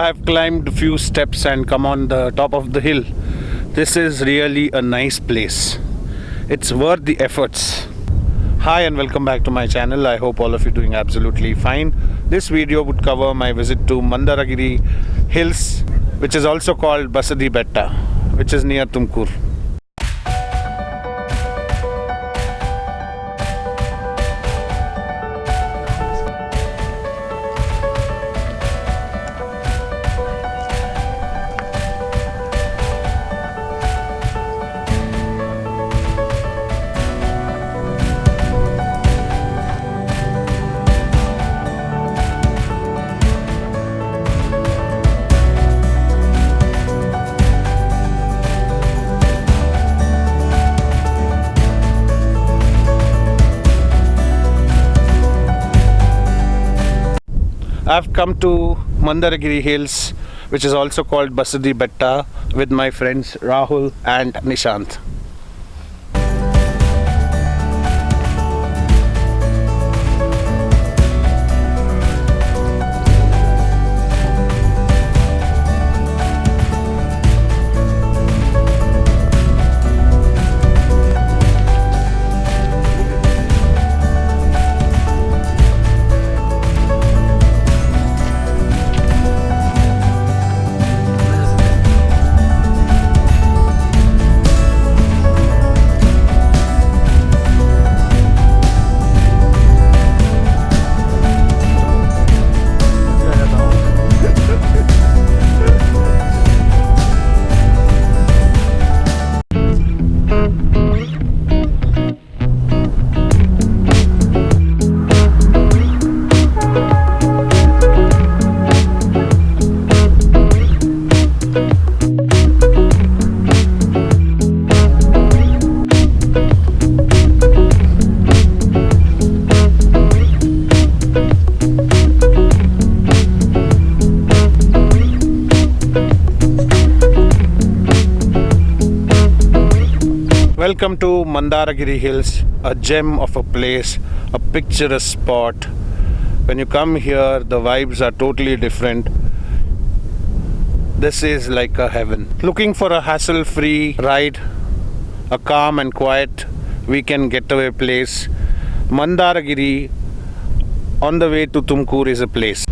I have climbed a few steps and come on the top of the hill. This is really a nice place. It's worth the efforts. Hi and welcome back to my channel. I hope all of you doing absolutely fine. This video would cover my visit to Mandaragiri Hills, which is also called Basadi Betta, which is near Tumkur. I've come to Mandaragiri Hills, which is also called Basadi Betta, with my friends Rahul and Nishant. Welcome to Mandaragiri Hills, a gem of a place, a picturesque spot. When you come here, the vibes are totally different. This is like a heaven. Looking for a hassle-free ride, a calm and quiet weekend getaway place, Mandaragiri on the way to Tumkur is a place.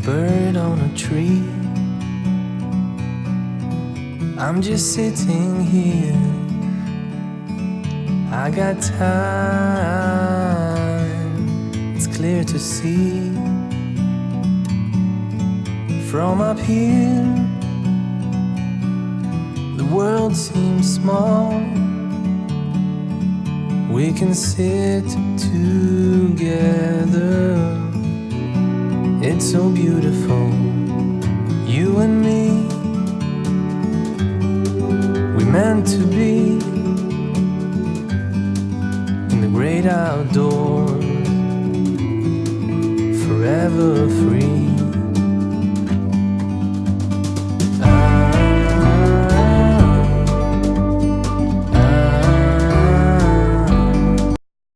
bird on a tree. I'm just sitting here. I got time, it's clear to see. From up here, the world seems small. We can sit together. It's so beautiful, you and me. We meant to be in the great outdoors, forever free.